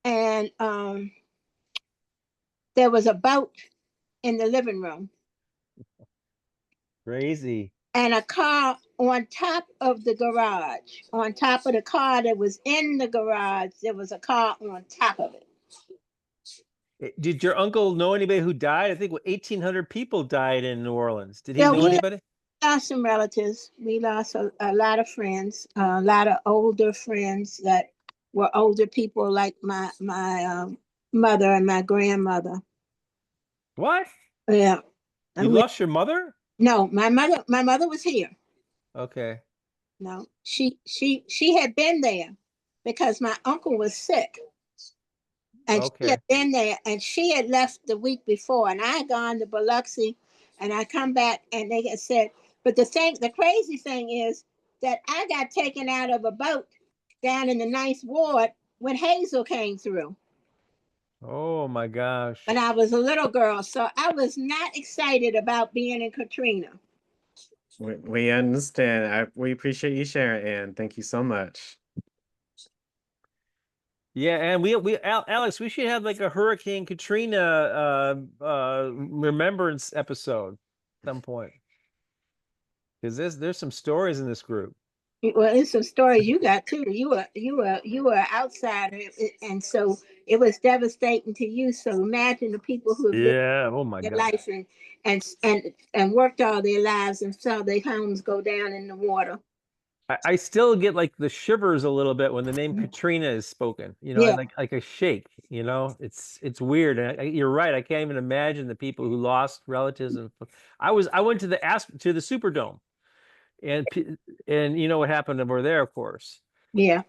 And there was a boat in the living room. Crazy. And a car on top of the garage. On top of the car that was in the garage, there was a car on top of it. Did your uncle know anybody who died? I think 1,800 people died in New Orleans. Did he Yeah, know we anybody? lost some relatives. We lost a lot of friends, a lot of older friends that were older people like my mother and my grandmother. What? Yeah. You lost your mother? No, my mother was here. Okay. No, she had been there because my uncle was sick. And she had been there, and she had left the week before, and I had gone to Biloxi, and I come back, and they had said, but the crazy thing is that I got taken out of a boat down in the 9th Ward when Hazel came through. Oh my gosh. When I was a little girl, so I was not excited about being in Katrina. We understand. We appreciate you sharing, Ann. Thank you so much. Yeah, and Alex, we should have like a Hurricane Katrina remembrance episode at some point. Because there's some stories in this group. Well, there's some stories you got too. You were an outsider, and so it was devastating to you. So imagine the people who have lived their life and worked all their lives and saw their homes go down in the water. I still get like the shivers a little bit when the name Katrina is spoken, you know, like a shake, you know, it's weird. And you're right. I can't even imagine the people who lost relatives. And I went to the Superdome and you know what happened over there, of course. Yeah.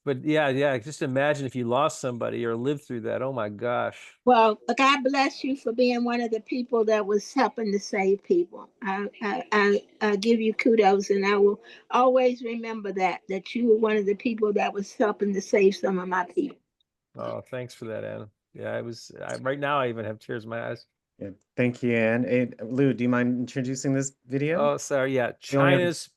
But yeah. Just imagine if you lost somebody or lived through that. Oh my gosh. Well, God bless you for being one of the people that was helping to save people. I give you kudos, and I will always remember that you were one of the people that was helping to save some of my people. Oh, thanks for that, Anna. Yeah, right now I even have tears in my eyes. Yeah, thank you, Ann. Hey, Lou, do you mind introducing this video? Oh, sorry. Yeah, China's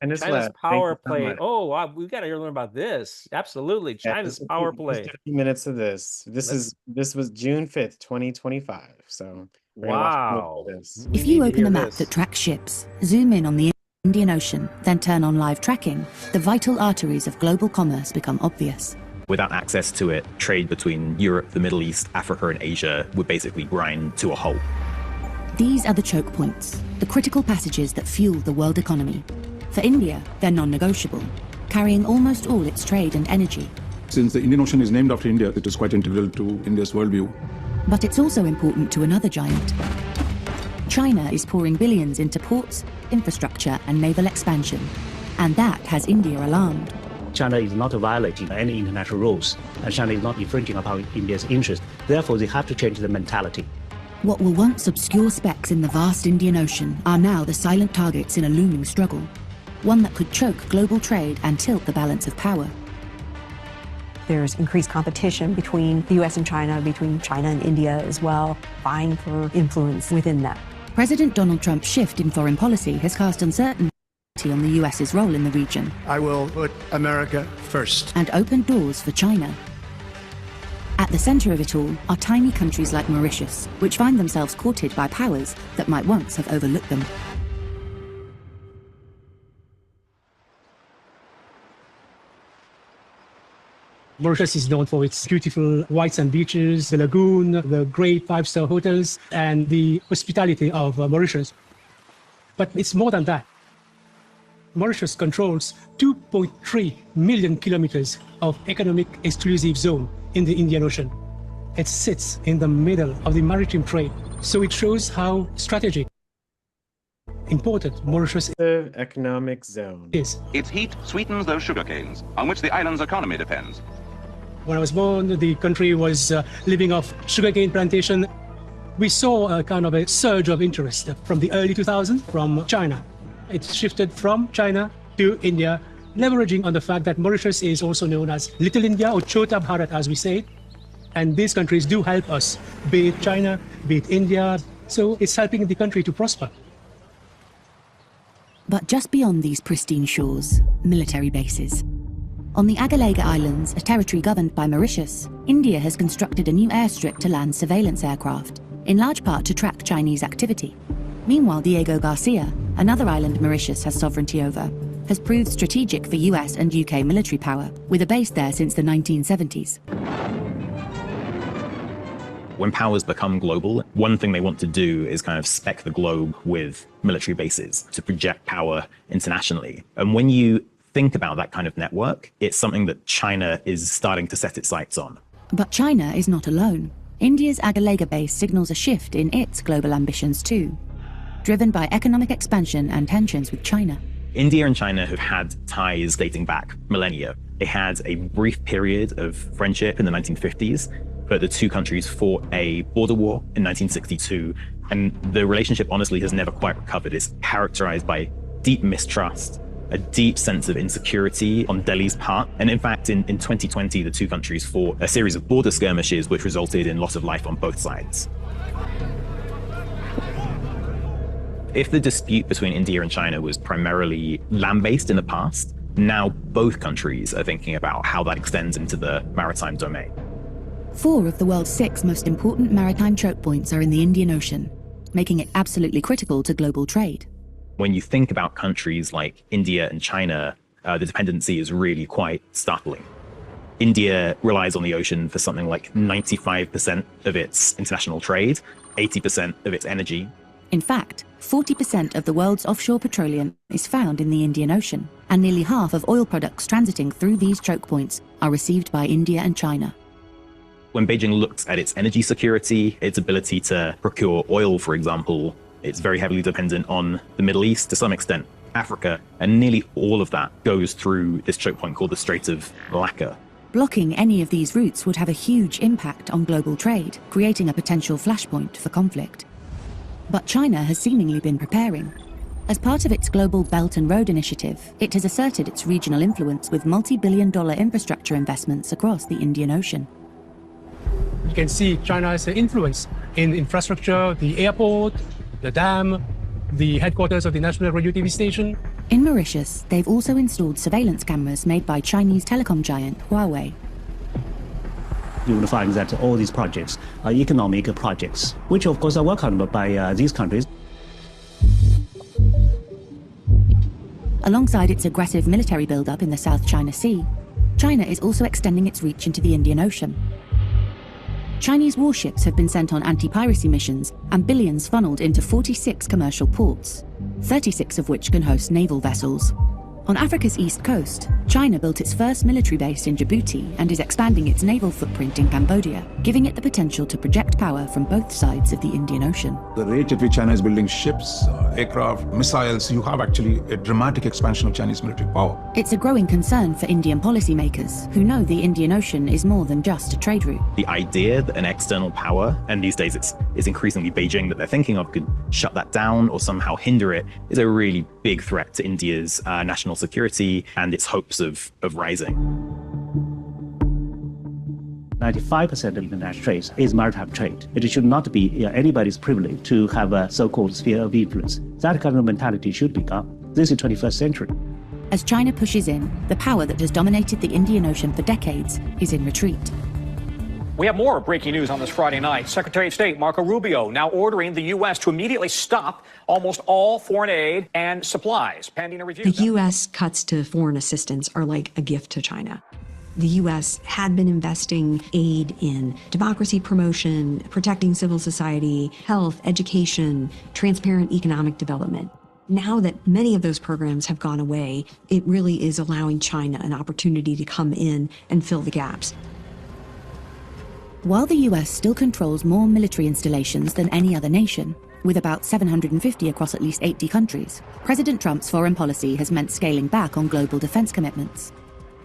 power play. Oh, wow, we've got to learn about this. Absolutely, China's power play. Just a few minutes of this. This was June 5th, 2025. So wow. If you open a map that tracks ships, zoom in on the Indian Ocean, then turn on live tracking, the vital arteries of global commerce become obvious. Without access to it, trade between Europe, the Middle East, Africa, and Asia would basically grind to a halt. These are the choke points, the critical passages that fuel the world economy. For India, they're non-negotiable, carrying almost all its trade and energy. Since the Indian Ocean is named after India, it is quite integral to India's worldview. But it's also important to another giant. China is pouring billions into ports, infrastructure, and naval expansion. And that has India alarmed. China is not violating any international rules, and China is not infringing upon India's interests. Therefore, they have to change the mentality. What were once obscure specks in the vast Indian Ocean are now the silent targets in a looming struggle, one that could choke global trade and tilt the balance of power. There's increased competition between the US and China, between China and India as well, vying for influence within that. President Donald Trump's shift in foreign policy has cast uncertainty on the US's role in the region. I will put America first. And opened doors for China. At the center of it all are tiny countries like Mauritius, which find themselves courted by powers that might once have overlooked them. Mauritius is known for its beautiful white sand beaches, the lagoon, the great five-star hotels, and the hospitality of Mauritius. But it's more than that. Mauritius controls 2.3 million kilometers of economic exclusive zone in the Indian Ocean. It sits in the middle of the maritime trade, so it shows how strategic, important Mauritius economic zone is. Its heat sweetens those sugar canes on which the island's economy depends. When I was born, the country was living off sugarcane plantation. We saw a kind of a surge of interest from the early 2000s from China. It shifted from China to India, leveraging on the fact that Mauritius is also known as Little India or Chota Bharat, as we say. And these countries do help us, be it China, be it India. So it's helping the country to prosper. But just beyond these pristine shores, military bases. On the Agalega Islands, a territory governed by Mauritius, India has constructed a new airstrip to land surveillance aircraft, in large part to track Chinese activity. Meanwhile, Diego Garcia, another island Mauritius has sovereignty over, has proved strategic for US and UK military power, with a base there since the 1970s. When powers become global, one thing they want to do is kind of spec the globe with military bases to project power internationally. And when you think about that kind of network, it's something that China is starting to set its sights on. But China is not alone. India's Agalega base signals a shift in its global ambitions too, driven by economic expansion and tensions with China. India and China have had ties dating back millennia. They had a brief period of friendship in the 1950s, but the two countries fought a border war in 1962, and the relationship honestly has never quite recovered. It's characterized by deep mistrust, a deep sense of insecurity on Delhi's part. And in fact, in 2020, the two countries fought a series of border skirmishes, which resulted in loss of life on both sides. If the dispute between India and China was primarily land-based in the past, now both countries are thinking about how that extends into the maritime domain. 4 of the world's 6 most important maritime choke points are in the Indian Ocean, making it absolutely critical to global trade. When you think about countries like India and China, the dependency is really quite startling. India relies on the ocean for something like 95% of its international trade, 80% of its energy. In fact, 40% of the world's offshore petroleum is found in the Indian Ocean, and nearly half of oil products transiting through these choke points are received by India and China. When Beijing looks at its energy security, its ability to procure oil, for example, it's very heavily dependent on the Middle East, to some extent Africa, and nearly all of that goes through this choke point called the Strait of Malacca. Blocking any of these routes would have a huge impact on global trade, creating a potential flashpoint for conflict. But China has seemingly been preparing. As part of its global Belt and Road Initiative, it has asserted its regional influence with multi-billion-dollar infrastructure investments across the Indian Ocean. You can see China's influence in infrastructure, the airport, the dam, the headquarters of the National Radio TV station. In Mauritius, they've also installed surveillance cameras made by Chinese telecom giant Huawei. You will find that all these projects are economic projects, which of course are welcomed by these countries. Alongside its aggressive military buildup in the South China Sea, China is also extending its reach into the Indian Ocean. Chinese warships have been sent on anti-piracy missions and billions funneled into 46 commercial ports, 36 of which can host naval vessels. On Africa's east coast, China built its first military base in Djibouti and is expanding its naval footprint in Cambodia, giving it the potential to project power from both sides of the Indian Ocean. The rate at which China is building ships, aircraft, missiles, you have actually a dramatic expansion of Chinese military power. It's a growing concern for Indian policymakers, who know the Indian Ocean is more than just a trade route. The idea that an external power, and these days it's increasingly Beijing that they're thinking of, could shut that down or somehow hinder it, is a really big threat to India's national security and its hopes of rising. 95% of international trade is maritime trade. It should not be anybody's privilege to have a so-called sphere of influence. That kind of mentality should be gone. This is 21st century. As China pushes in, the power that has dominated the Indian Ocean for decades is in retreat. We have more breaking news on this Friday night. Secretary of State Marco Rubio now ordering the U.S. to immediately stop almost all foreign aid and supplies, pending a review. The U.S. cuts to foreign assistance are like a gift to China. The U.S. had been investing aid in democracy promotion, protecting civil society, health, education, transparent economic development. Now that many of those programs have gone away, it really is allowing China an opportunity to come in and fill the gaps. While the US still controls more military installations than any other nation, with about 750 across at least 80 countries, President Trump's foreign policy has meant scaling back on global defense commitments.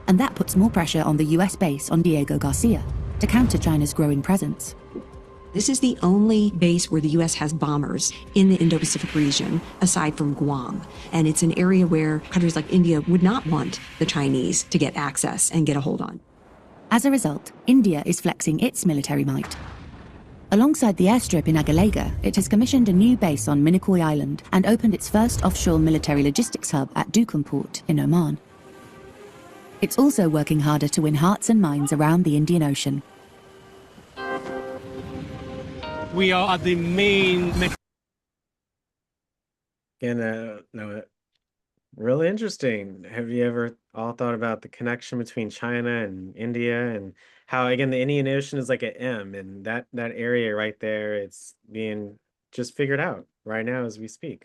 And that puts more pressure on the US base on Diego Garcia to counter China's growing presence. This is the only base where the U.S. has bombers in the Indo-Pacific region, aside from Guam. And it's an area where countries like India would not want the Chinese to get access and get a hold on. As a result, India is flexing its military might. Alongside the airstrip in Agalega, it has commissioned a new base on Minicoy Island and opened its first offshore military logistics hub at Duqm Port in Oman. It's also working harder to win hearts and minds around the Indian Ocean. We are at the main No, really interesting. Have you ever all thought about the connection between China and India and how again the Indian Ocean is like an M and that area right there it's being just figured out right now as we speak.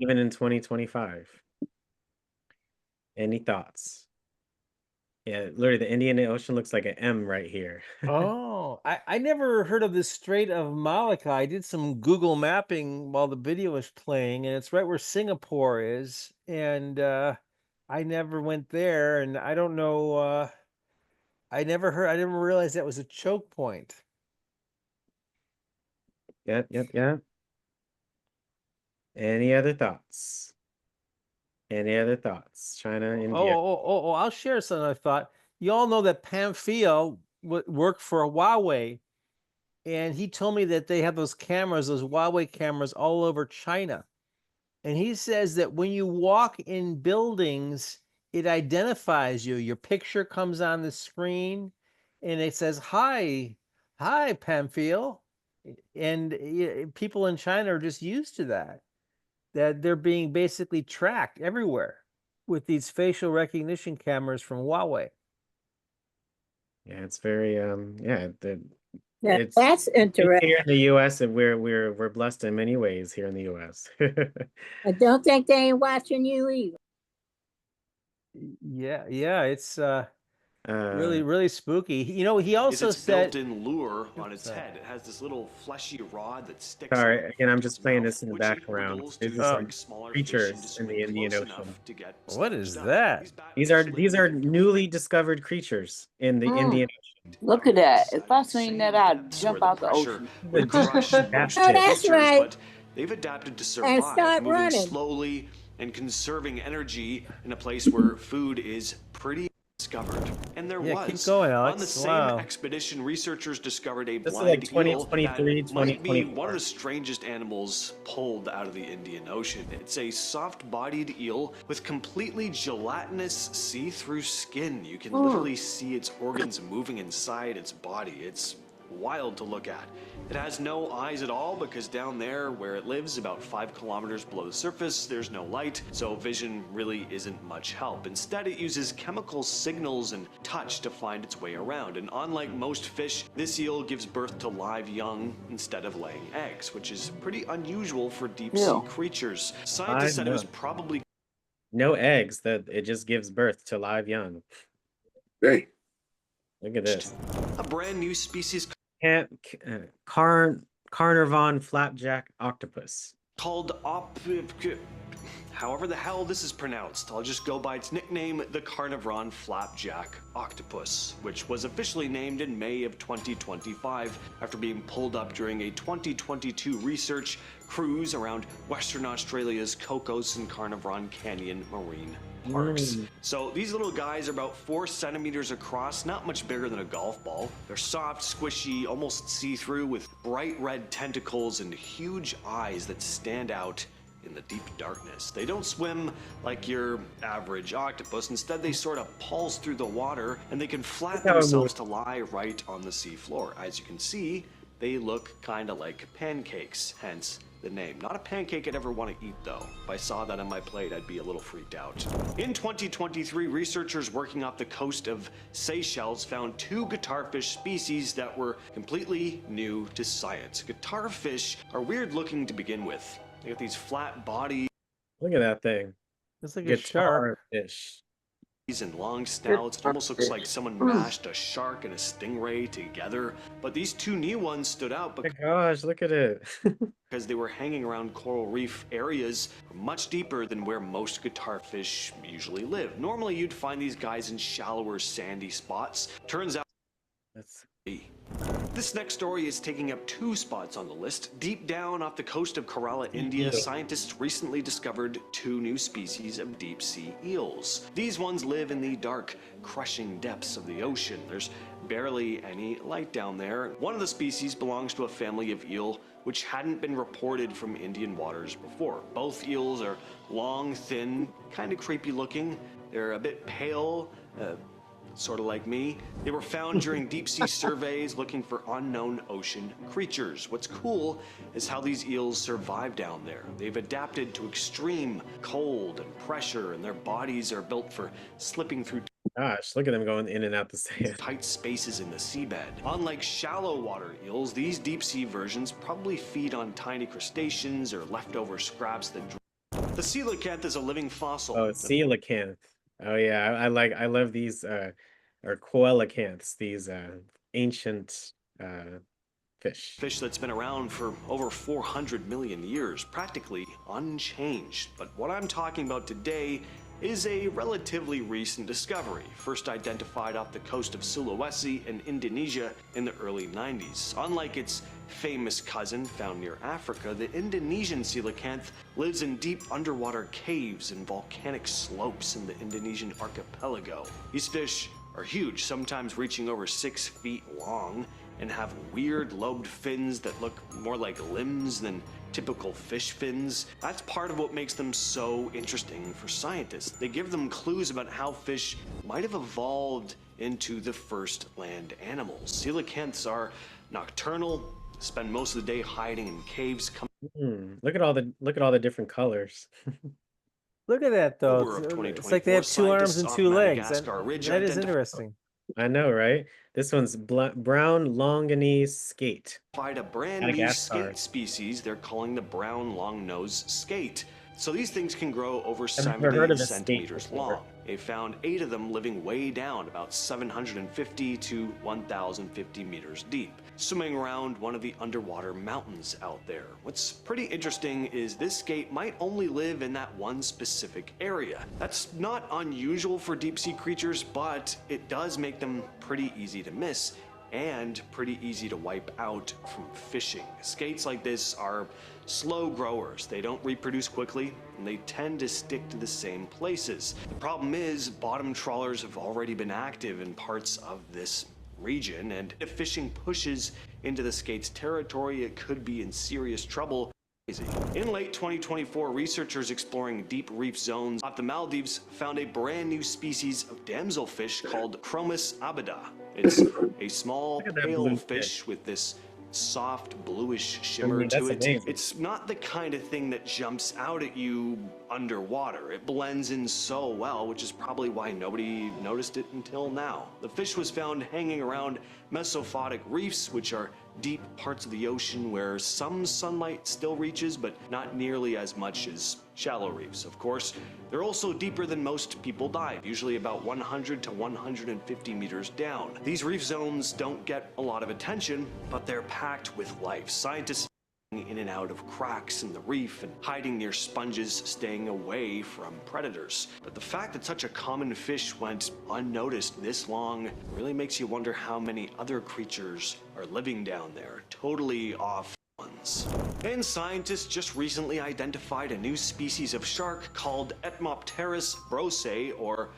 Even in 2025. Any thoughts? Yeah, literally the Indian Ocean looks like an M right here. Oh, I never heard of this Strait of Malacca. I did some Google mapping while the video was playing, and it's right where Singapore is. And I never went there, and I don't know. I didn't realize that was a choke point. Yep. Any other thoughts? Any other thoughts? China, India. I'll share something I thought. You all know that Pamphile worked for Huawei, and he told me that they have those cameras, those Huawei cameras all over China. And he says that when you walk in buildings, it identifies you. Your picture comes on the screen, and it says, hi, Pamphile. And people in China are just used to that they're being basically tracked everywhere with these facial recognition cameras from Huawei. Yeah, it's very That's interesting. Here in the US and we're blessed in many ways here in the US. I don't think they ain't watching you either. Yeah, it's really spooky. You know, he also said built-in lure on its head. It has this little fleshy rod that sticks. Sorry, again, I'm just playing this in the background. There's just like creatures in the Indian Ocean. What is that? These are newly discovered creatures in the Indian Ocean. Look at that. If I seen that, I'd jump out the ocean. That's right. But they've adapted to survive, start moving running. slowly and conserving energy in a place where food is pretty discovered. And there was. Keep going, Alex. On the same Wow. expedition, researchers discovered a This is blind like eel 2023, that might be 2024. one of the strangest animals pulled out of the Indian Ocean. It's a soft-bodied eel with completely gelatinous see-through skin. You can literally see its organs moving inside its body. It's wild to look at. It has no eyes at all because down there where it lives, about 5 kilometers below the surface, there's no light, so vision really isn't much help. Instead, it uses chemical signals and touch to find its way around. And unlike most fish, this eel gives birth to live young instead of laying eggs, which is pretty unusual for deep-sea creatures. Scientists said it was probably No eggs, that it just gives birth to live young. Hey. Look at this. a brand new species Carnarvon flapjack octopus. called however the hell this is pronounced. I'll just go by its nickname, the Carnarvon flapjack octopus, which was officially named in May of 2025 after being pulled up during a 2022 research cruise around Western Australia's Cocos and Carnarvon Canyon Marine Parks. So these little guys are about 4 centimeters across, not much bigger than a golf ball. They're soft, squishy, almost see-through with bright red tentacles and huge eyes that stand out in the deep darkness. They don't swim like your average octopus. Instead, they sort of pulse through the water and they can flatten themselves to lie right on the sea floor. As you can see, they look kind of like pancakes, hence the name. Not a pancake I'd ever want to eat though. If I saw that on my plate, I'd be a little freaked out. In 2023, researchers working off the coast of Seychelles found 2 guitarfish species that were completely new to science. Guitarfish are weird looking to begin with. They got these flat bodies. Look at that thing. It's like a shark. Fish. And long snouts. It almost looks like someone mashed a shark and a stingray together. But these 2 new ones stood out Oh my gosh, look at it. because they were hanging around coral reef areas much deeper than where most guitarfish usually live. Normally you'd find these guys in shallower sandy spots. Turns out this next story is taking up 2 spots on the list. Deep down off the coast of Kerala, India, scientists recently discovered 2 new species of deep-sea eels. These ones live in the dark, crushing depths of the ocean. There's barely any light down there. One of the species belongs to a family of eel which hadn't been reported from Indian waters before. Both eels are long, thin, kind of creepy looking. They're a bit pale, Sort of like me, they were found during deep sea surveys looking for unknown ocean creatures. What's cool is how these eels survive down there. They've adapted to extreme cold and pressure, and their bodies are built for slipping through Gosh, look at them going in and out the sand. tight spaces in the seabed. Unlike shallow water eels, these deep sea versions probably feed on tiny crustaceans or leftover scraps that the coelacanth is a living fossil. Oh, coelacanth. Oh yeah, I love these or coelacanths, these ancient fish. Fish that's been around for over 400 million years, practically unchanged. But what I'm talking about today is a relatively recent discovery, first identified off the coast of Sulawesi in Indonesia in the early 90s. Unlike its famous cousin found near Africa, the Indonesian coelacanth lives in deep underwater caves and volcanic slopes in the Indonesian archipelago. These fish are huge, sometimes reaching over 6 feet long, and have weird lobed fins that look more like limbs than typical fish fins. That's part of what makes them so interesting for scientists. They give them clues about how fish might have evolved into the first land animals. Coelacanths are nocturnal, spend most of the day hiding in caves. Look at all the different colors. Look at that though. October of It's like they have 2 arms and scientists 2 off legs. Madagascar Ridge That is identified interesting. I know, right? This one's brown longanese skate. a brand new Madagascar. skate species they're calling the brown long-nosed skate. So these things can grow over I've never heard 70 of a skate centimeters before. long. They found 8 of them living way down, about 750 to 1,050 meters deep, swimming around one of the underwater mountains out there. What's pretty interesting is this skate might only live in that one specific area. That's not unusual for deep sea creatures, but it does make them pretty easy to miss and pretty easy to wipe out from fishing. Skates like this are slow growers. They don't reproduce quickly, and they tend to stick to the same places. The problem is, bottom trawlers have already been active in parts of this region, and if fishing pushes into the skate's territory, it could be in serious trouble. In late 2024, researchers exploring deep reef zones off the Maldives found a brand new species of damselfish called Chromis abida. It's a small, pale fish with this soft bluish shimmer to it. It's not the kind of thing that jumps out at you underwater. It blends in so well, which is probably why nobody noticed it until now. The fish was found hanging around mesophotic reefs, which are deep parts of the ocean where some sunlight still reaches, but not nearly as much as shallow reefs. Of course, they're also deeper than most people dive, usually about 100 to 150 meters down. These reef zones don't get a lot of attention, but they're packed with life. Scientists in and out of cracks in the reef and hiding near sponges, staying away from predators. But the fact that such a common fish went unnoticed this long really makes you wonder how many other creatures are living down there, totally off ones. And scientists just recently identified a new species of shark called Etmopteris brose, or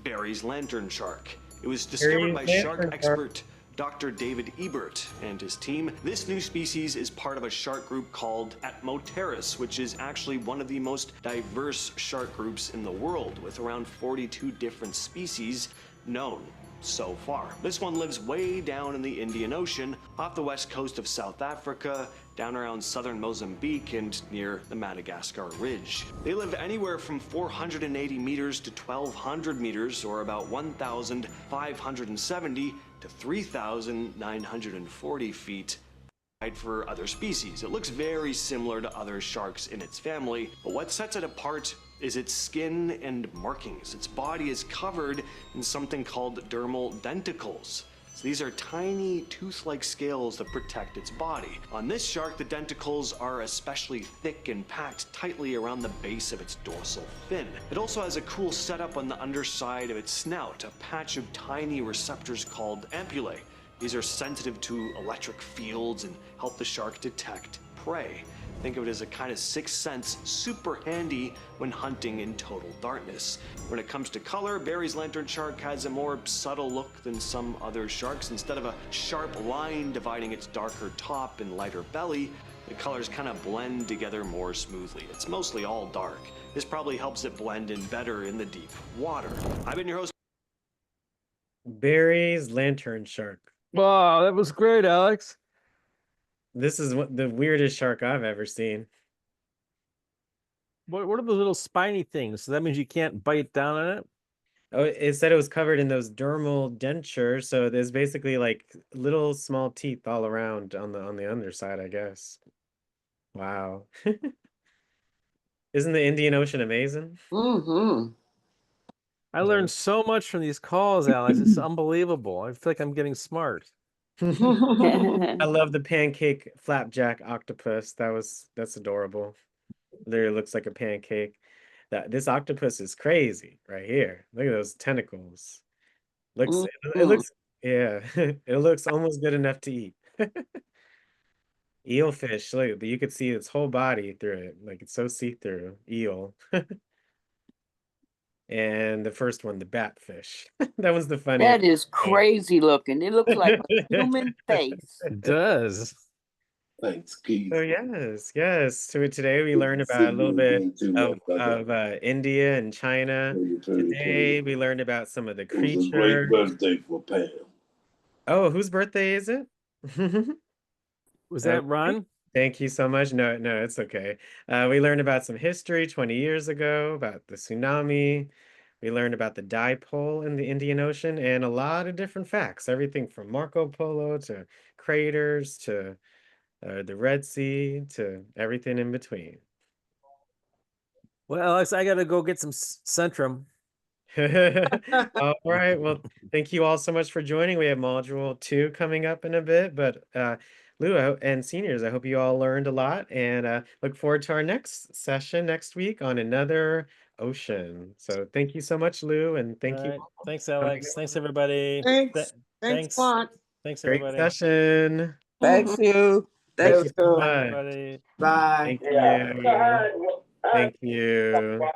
Barry's lantern shark. It was discovered by shark expert Dr. David Ebert and his team. This new species is part of a shark group called Etmopteris, which is actually one of the most diverse shark groups in the world, with around 42 different species known so far. This one lives way down in the Indian Ocean, off the west coast of South Africa, down around southern Mozambique, and near the Madagascar Ridge. They live anywhere from 480 meters to 1,200 meters, or about 1,570 to 3,940 feet for other species. It looks very similar to other sharks in its family, but what sets it apart is its skin and markings. Its body is covered in something called dermal denticles. So these are tiny tooth-like scales that protect its body. On this shark, the denticles are especially thick and packed tightly around the base of its dorsal fin. It also has a cool setup on the underside of its snout, a patch of tiny receptors called ampullae. These are sensitive to electric fields and help the shark detect prey. Think of it as a kind of sixth sense, super handy when hunting in total darkness. When it comes to color, Barry's lantern shark has a more subtle look than some other sharks. Instead of a sharp line dividing its darker top and lighter belly, the colors kind of blend together more smoothly. It's mostly all dark. This probably helps it blend in better in the deep water. I've been your host. Barry's lantern shark. Wow, that was great, Alex. This is what the weirdest shark I've ever seen. What are those little spiny things? So that means you can't bite down on it? Oh, it said it was covered in those dermal dentures, so there's basically like little small teeth all around on the underside, I guess. Wow. Isn't the Indian Ocean amazing? Mm-hmm. I learned so much from these calls, Alex. It's unbelievable. I feel like I'm getting smart. I love the pancake flapjack octopus. That's adorable. Literally looks like a pancake. This octopus is crazy right here. Look at those tentacles. It looks yeah, it looks almost good enough to eat. Eelfish, look, but you could see its whole body through it. Like it's so see-through. Eel. And the first one, the batfish. That was the funniest. That is crazy looking. It looks like a human face. It does. Thanks, Keith. Oh yes. So today we learned about a little bit of India and China. Today we learned about some of the It was a creatures. great birthday for Pam. Oh, whose birthday is it? Was that Ron? Thank you so much. No, it's okay. We learned about some history 20 years ago, about the tsunami. We learned about the dipole in the Indian Ocean and a lot of different facts. Everything from Marco Polo to craters to the Red Sea to everything in between. Well, Alex, I gotta go get some Centrum. All right. Well, thank you all so much for joining. We have module 2 coming up in a bit, but Lou and seniors, I hope you all learned a lot and look forward to our next session next week on another ocean. So thank you so much, Lou, and thank you. Thanks, Alex. Thanks, everybody. Thanks a lot. Thanks, Great everybody. session. Thanks you. Thank you so Bye, much. everybody. Bye. Thank you. Thank you.